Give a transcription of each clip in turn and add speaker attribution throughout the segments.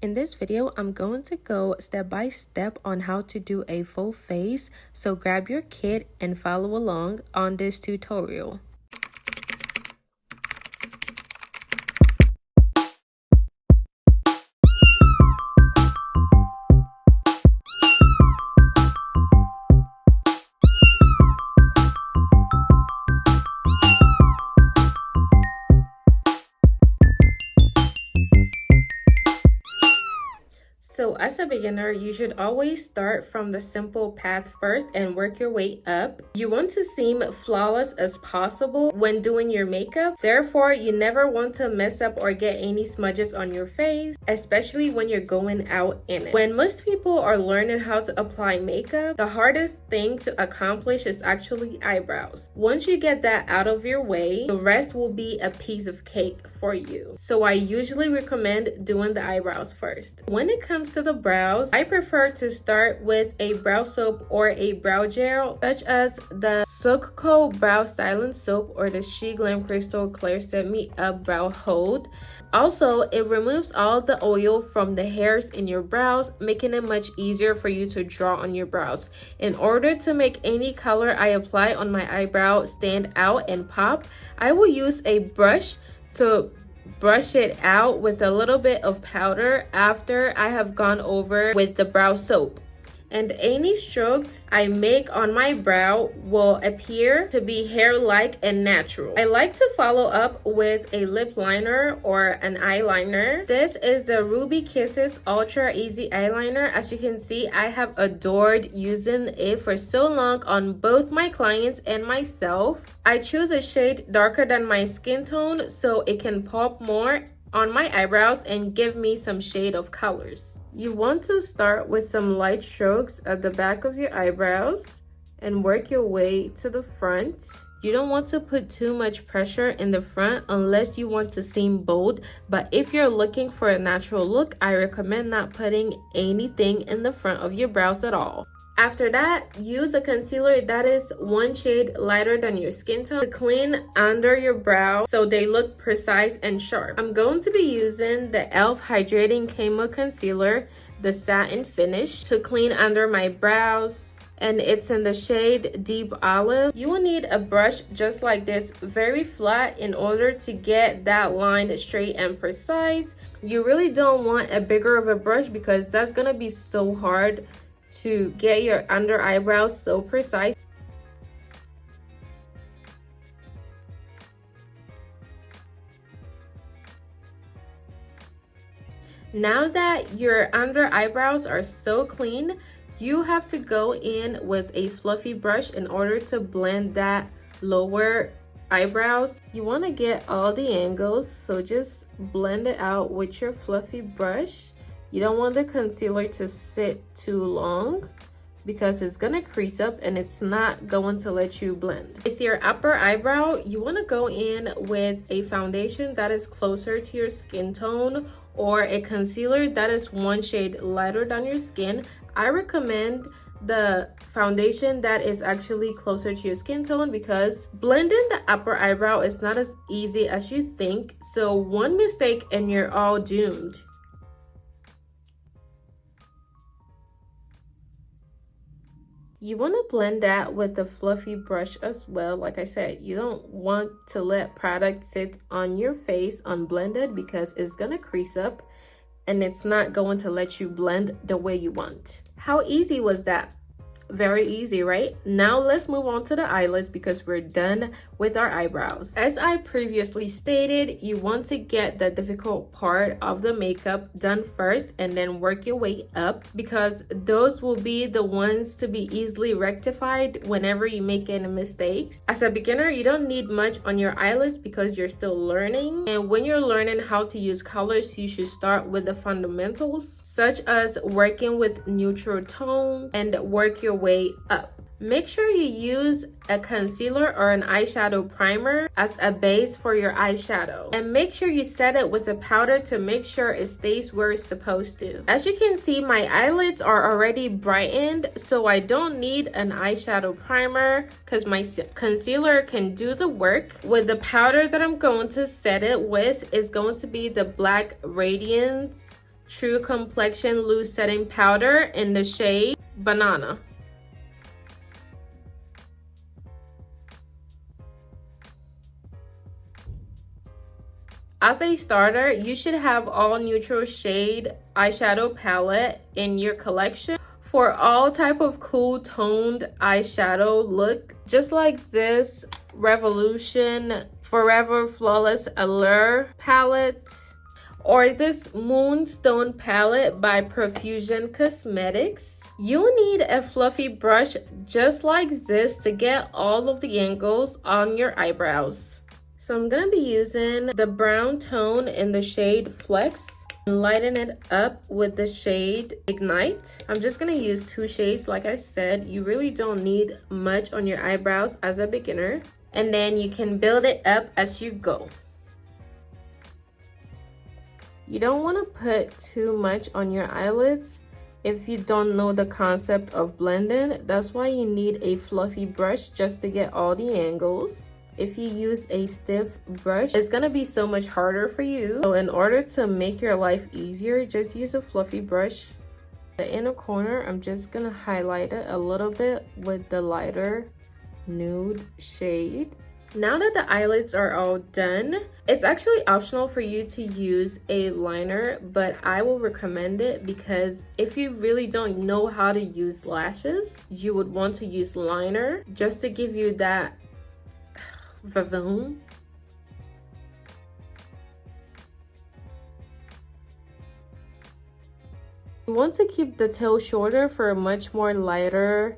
Speaker 1: In this video, I'm going to go step by step on how to do a full face, so grab your kit and follow along on this tutorial. So as a beginner, you should always start from the simple path first and work your way up. You want to seem flawless as possible when doing your makeup. Therefore, you never want to mess up or get any smudges on your face, especially when you're going out in it. When most people are learning how to apply makeup, the hardest thing to accomplish is actually eyebrows. Once you get that out of your way, the rest will be a piece of cake for you. So I usually recommend doing the eyebrows first. When it comes to the brows, I prefer to start with a brow soap or a brow gel, such as the Sokgo brow styling soap or the Shea Glam Crystal Clear Set Me Up Brow Hold. Also, it removes all the oil from the hairs in your brows, making it much easier for you to draw on your brows. In order to make any color I apply on my eyebrow stand out and pop, I will use a brush to brush it out with a little bit of powder after I have gone over with the brow soap. And any strokes I make on my brow will appear to be hair-like and natural. I like to follow up with a lip liner or an eyeliner. This is the Ruby Kisses Ultra Easy Eyeliner. As you can see, I have adored using it for so long on both my clients and myself. I choose a shade darker than my skin tone so it can pop more on my eyebrows and give me some shade of colors. You want to start with some light strokes at the back of your eyebrows and work your way to the front. You don't want to put too much pressure in the front unless you want to seem bold, but if you're looking for a natural look, I recommend not putting anything in the front of your brows at all. After that, use a concealer that is one shade lighter than your skin tone to clean under your brow so they look precise and sharp. I'm going to be using the e.l.f. Hydrating Camo Concealer, the satin finish, to clean under my brows, and it's in the shade Deep Olive. You will need a brush just like this, very flat, in order to get that line straight and precise. You really don't want a bigger of a brush because that's gonna be so hard to get your under eyebrows so precise. Now that your under eyebrows are so clean, you have to go in with a fluffy brush in order to blend that lower eyebrows. You want to get all the angles, so just blend it out with your fluffy brush. You don't want the concealer to sit too long because it's gonna crease up and it's not going to let you blend. With your upper eyebrow, you want to go in with a foundation that is closer to your skin tone or a concealer that is one shade lighter than your skin. I recommend the foundation that is actually closer to your skin tone because blending the upper eyebrow is not as easy as you think. So one mistake and you're all doomed. You want to blend that with a fluffy brush as well. Like I said, you don't want to let product sit on your face unblended because it's going to crease up and it's not going to let you blend the way you want. How easy was that? Very easy, right? Now let's move on to the eyelids because we're done with our eyebrows. As I previously stated, you want to get the difficult part of the makeup done first and then work your way up because those will be the ones to be easily rectified whenever you make any mistakes. As a beginner, you don't need much on your eyelids because you're still learning. And when you're learning how to use colors, you should start with the fundamentals, such as working with neutral tones, and work your way up. Make sure you use a concealer or an eyeshadow primer as a base for your eyeshadow. And make sure you set it with a powder to make sure it stays where it's supposed to. As you can see, my eyelids are already brightened, so I don't need an eyeshadow primer because my concealer can do the work. With the powder that I'm going to set it with is going to be the black Radiance True Complexion Loose Setting Powder in the shade Banana. As a starter, you should have all neutral shade eyeshadow palette in your collection for all type of cool toned eyeshadow look. Just like this Revolution Forever Flawless Allure palette, or this Moonstone palette by Profusion Cosmetics. You'll need a fluffy brush just like this to get all of the angles on your eyebrows. So I'm gonna be using the brown tone in the shade Flex and lighten it up with the shade Ignite. I'm just gonna use 2 shades. Like I said, you really don't need much on your eyebrows as a beginner, and then you can build it up as you go. You don't want to put too much on your eyelids if you don't know the concept of blending. That's why you need a fluffy brush just to get all the angles. If you use a stiff brush, it's gonna be so much harder for you. So in order to make your life easier, just use a fluffy brush. The inner corner, I'm just gonna highlight it a little bit with the lighter nude shade. Now that the eyelids are all done, it's actually optional for you to use a liner, but I will recommend it because if you really don't know how to use lashes, you would want to use liner just to give you that vavoom. You want to keep the tail shorter for a much more lighter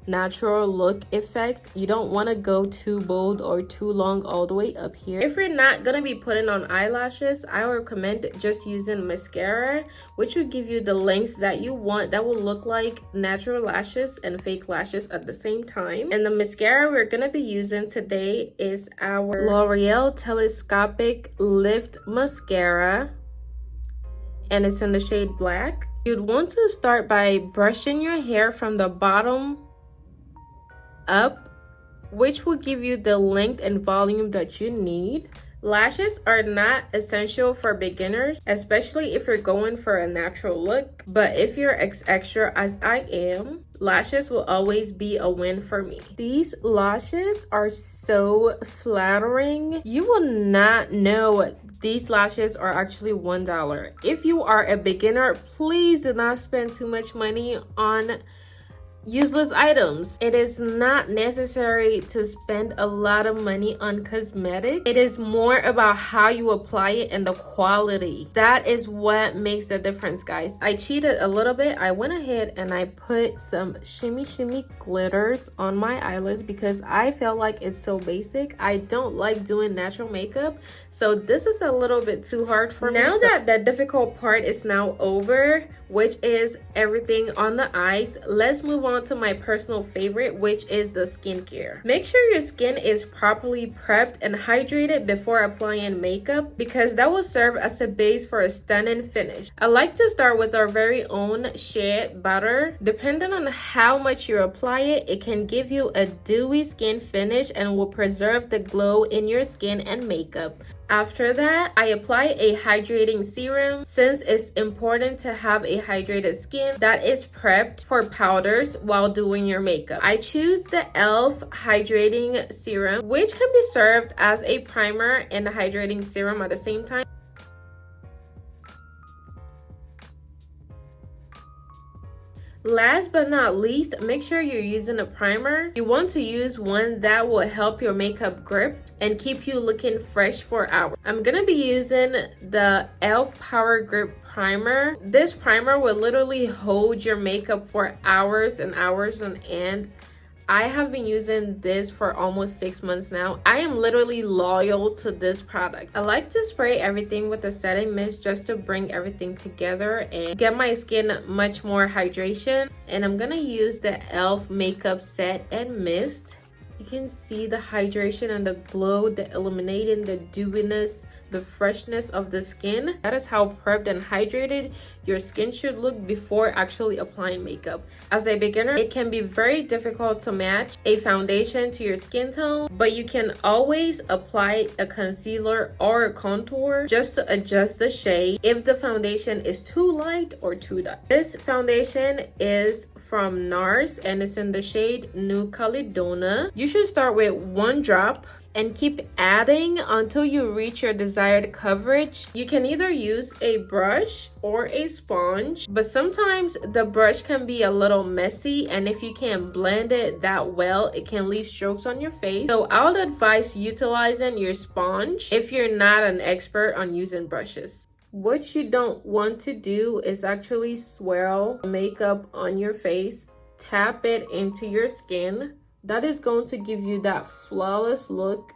Speaker 1: natural look effect. You don't want to go too bold or too long all the way up here. If you're not gonna be putting on eyelashes, I recommend just using mascara, which will give you the length that you want, that will look like natural lashes and fake lashes at the same time. And the mascara we're gonna be using today is our L'Oreal Telescopic Lift Mascara, and it's in the shade Black. You'd want to start by brushing your hair from the bottom up, which will give you the length and volume that you need. Lashes are not essential for beginners, especially if you're going for a natural look, but if you're extra as I am, lashes will always be a win for me. These lashes are so flattering. You will not know these lashes are actually $1. If you are a beginner, please do not spend too much money on useless items. It is not necessary to spend a lot of money on cosmetics. It is more about how you apply it and the quality. That is what makes the difference, guys. I cheated a little bit. I went ahead and I put some shimmy glitters on my eyelids because I felt like it's so basic. I don't like doing natural makeup, so this is a little bit too hard for me. Now that the difficult part is now over, which is everything on the eyes, let's move on to my personal favorite, which is the skincare. Make sure your skin is properly prepped and hydrated before applying makeup because that will serve as a base for a stunning finish. I like to start with our very own Shea butter. Depending on how much you apply it, it can give you a dewy skin finish and will preserve the glow in your skin and makeup. After that, I apply a hydrating serum since it's important to have a hydrated skin that is prepped for powders while doing your makeup. I choose the e.l.f. hydrating serum, which can be served as a primer and a hydrating serum at the same time. Last but not least, make sure you're using a primer. You want to use one that will help your makeup grip and keep you looking fresh for hours. I'm gonna be using the e.l.f. Power Grip Primer. This primer will literally hold your makeup for hours and hours on end. I have been using this for almost 6 months now. I am literally loyal to this product. I like to spray everything with a setting mist just to bring everything together and get my skin much more hydration. And I'm gonna use the e.l.f. makeup set and mist. You can see the hydration and the glow, the illuminating, the dewiness, the freshness of the skin. That is how prepped and hydrated your skin should look before actually applying makeup. As a beginner, it can be very difficult to match a foundation to your skin tone, but you can always apply a concealer or a contour just to adjust the shade if the foundation is too light or too dark. This foundation is from Nars and it's in the shade New Caledona. You should start with 1 drop and keep adding until you reach your desired coverage. You can either use a brush or a sponge, but sometimes the brush can be a little messy, and if you can't blend it that well, it can leave strokes on your face. So I would advise utilizing your sponge if you're not an expert on using brushes. What you don't want to do is actually swirl makeup on your face, tap it into your skin. That is going to give you that flawless look.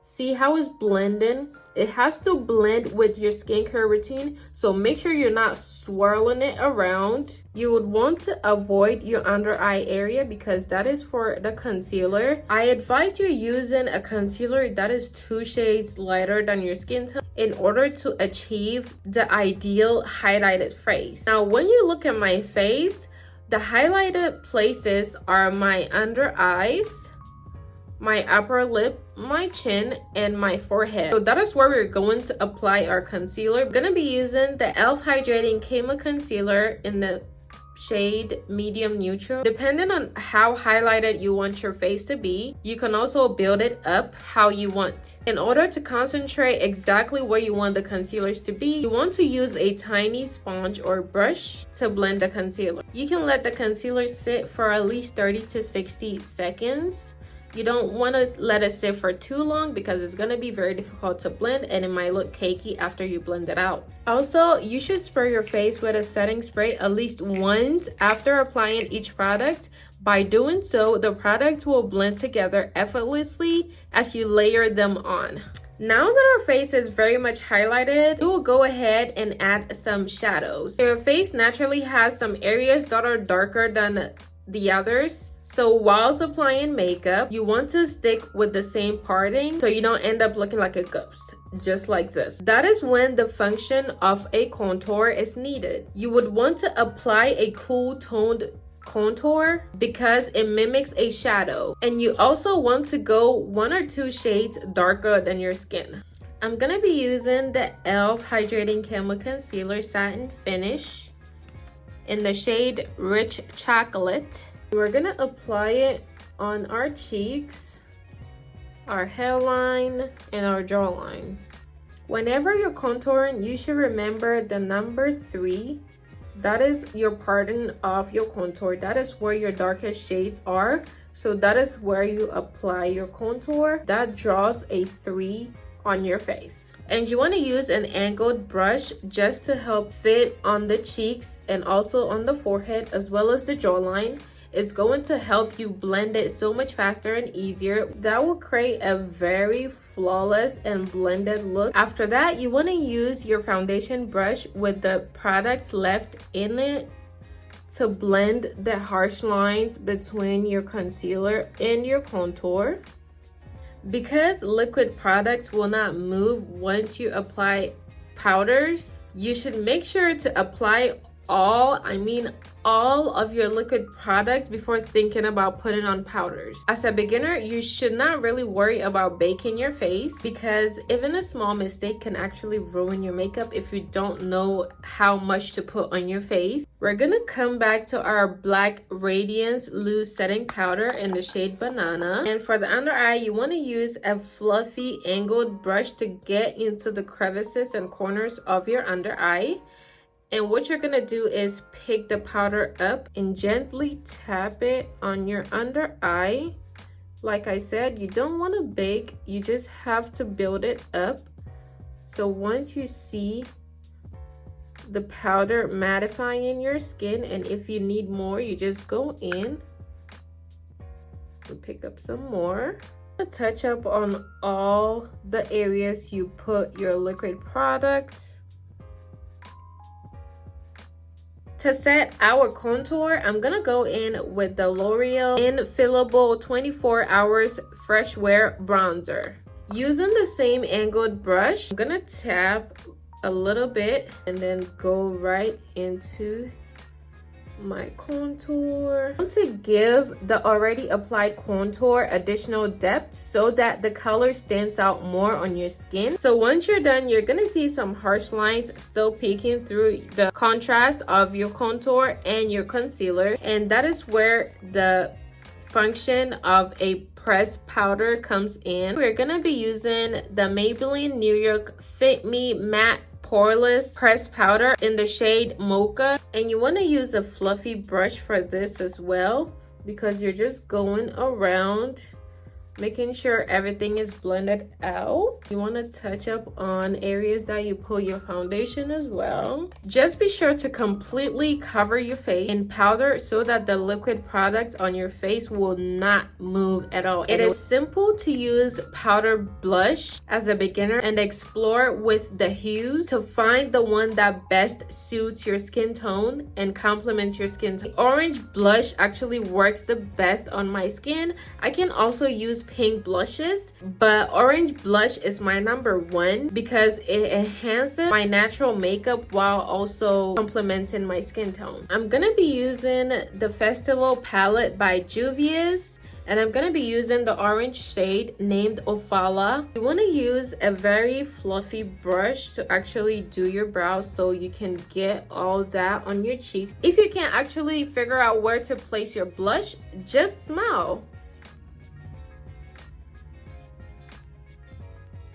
Speaker 1: See how it's blending? It has to blend with your skincare routine, so make sure you're not swirling it around. You would want to avoid your under eye area because that is for the concealer. I advise you using a concealer that is 2 shades lighter than your skin tone in order to achieve the ideal highlighted face. Now, when you look at my face, the highlighted places are my under eyes, my upper lip, my chin, and my forehead. So that is where we're going to apply our concealer. I'm gonna be using the e.l.f. Hydrating Camo Concealer in the shade Medium Neutral. Depending on how highlighted you want your face to be, you can also build it up how you want. In order to concentrate exactly where you want the concealers to be, you want to use a tiny sponge or brush to blend the concealer. You can let the concealer sit for at least 30 to 60 seconds. You don't want to let it sit for too long because it's going to be very difficult to blend and it might look cakey after you blend it out. Also, you should spray your face with a setting spray at least once after applying each product. By doing so, the products will blend together effortlessly as you layer them on. Now that our face is very much highlighted, we will go ahead and add some shadows. Your face naturally has some areas that are darker than the others. So whilst applying makeup, you want to stick with the same parting so you don't end up looking like a ghost, just like this. That is when the function of a contour is needed. You would want to apply a cool toned contour because it mimics a shadow, and you also want to go 1 or 2 shades darker than your skin. I'm gonna be using the e.l.f. Hydrating Camo Concealer Satin Finish in the shade Rich Chocolate. We're gonna apply it on our cheeks, our hairline, and our jawline. Whenever you're contouring, you should remember the number 3. That is your parting of your contour. That is where your darkest shades are. So that is where you apply your contour. That draws a 3 on your face. And you want to use an angled brush just to help sit on the cheeks and also on the forehead as well as the jawline. It's going to help you blend it so much faster and easier. That will create a very flawless and blended look. After that, you want to use your foundation brush with the products left in it to blend the harsh lines between your concealer and your contour. Because liquid products will not move once you apply powders, you should make sure to apply all of your liquid products before thinking about putting on powders. As a beginner, you should not really worry about baking your face because even a small mistake can actually ruin your makeup if you don't know how much to put on your face. We're gonna come back to our black Radiance loose setting powder in the shade Banana. And for the under eye, you want to use a fluffy angled brush to get into the crevices and corners of your under eye. And what you're gonna do is pick the powder up and gently tap it on your under eye. Like I said, you don't want to bake, you just have to build it up. So once you see the powder mattifying your skin, and if you need more, you just go in and pick up some more. Touch up on all the areas you put your liquid products. To set our contour, I'm gonna go in with the L'Oreal Infillable 24 Hours Fresh Wear Bronzer. Using the same angled brush, I'm gonna tap a little bit and then go right into my contour. I want to give the already applied contour additional depth so that the color stands out more on your skin. So once you're done, you're gonna see some harsh lines still peeking through the contrast of your contour and your concealer, and that is where the function of a pressed powder comes in. We're gonna be using the Maybelline New York Fit Me Matte Poreless pressed powder in the shade Mocha, and you want to use a fluffy brush for this as well, because you're just going around making sure everything is blended out. You want to touch up on areas that you pull your foundation as well. Just be sure to completely cover your face in powder so that the liquid product on your face will not move at all. It is simple to use powder blush as a beginner and explore with the hues to find the one that best suits your skin tone and complements your skin tone. The orange blush actually works the best on my skin. I can also use pink blushes, but orange blush is my number one because it enhances my natural makeup while also complementing my skin tone. I'm gonna be using the Festival palette by Juvias, and I'm gonna be using the orange shade named Ofala. You want to use a very fluffy brush to actually do your brows so you can get all that on your cheeks. If you can't actually figure out where to place your blush, just smile.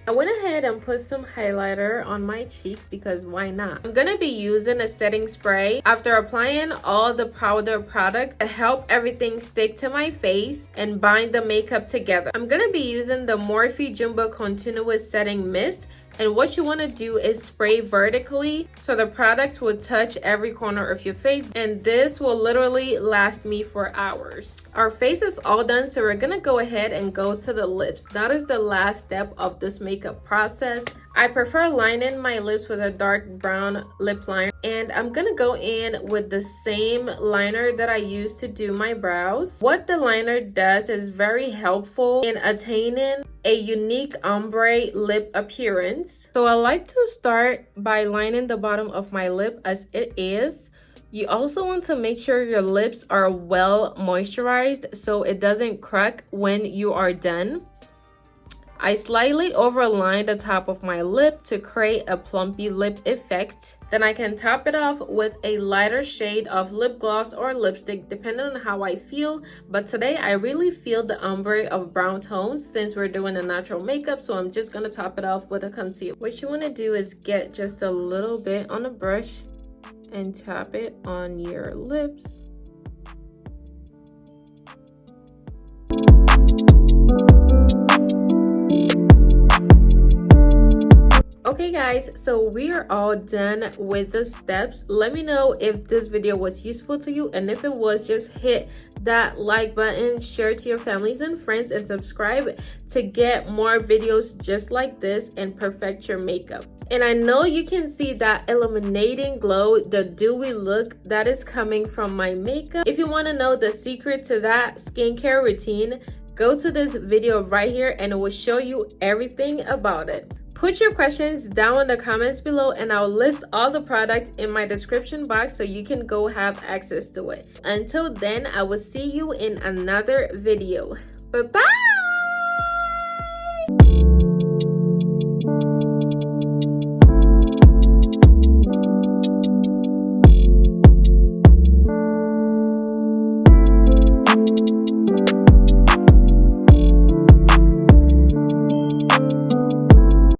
Speaker 1: I went ahead and put some highlighter on my cheeks because why not? I'm gonna be using a setting spray after applying all the powder product to help everything stick to my face and bind the makeup together. I'm gonna be using the Morphe Jumbo Continuous Setting Mist. And what you want to do is spray vertically so the product will touch every corner of your face, and this will literally last me for hours. Our face is all done, so we're gonna go ahead and go to the lips. That is the last step of this makeup process. I prefer lining my lips with a dark brown lip liner, and I'm gonna go in with the same liner that I used to do my brows. What the liner does is very helpful in attaining a unique ombre lip appearance. So I like to start by lining the bottom of my lip as it is. You also want to make sure your lips are well moisturized so it doesn't crack when you are done. I slightly overline the top of my lip to create a plumpy lip effect. Then I can top it off with a lighter shade of lip gloss or lipstick depending on how I feel. But today I really feel the ombre of brown tones since we're doing a natural makeup, so I'm just gonna top it off with a concealer. What you want to do is get just a little bit on a brush and tap it on your lips. Okay guys, so we are all done with the steps. Let me know if this video was useful to you, and if it was, just hit that like button, share to your families and friends, and subscribe to get more videos just like this and perfect your makeup. And I know you can see that illuminating glow, the dewy look that is coming from my makeup. If you want to know the secret to that skincare routine, go to this video right here and it will show you everything about it. Put your questions down in the comments below and I'll list all the products in my description box so you can go have access to it. Until then, I will see you in another video. Bye-bye!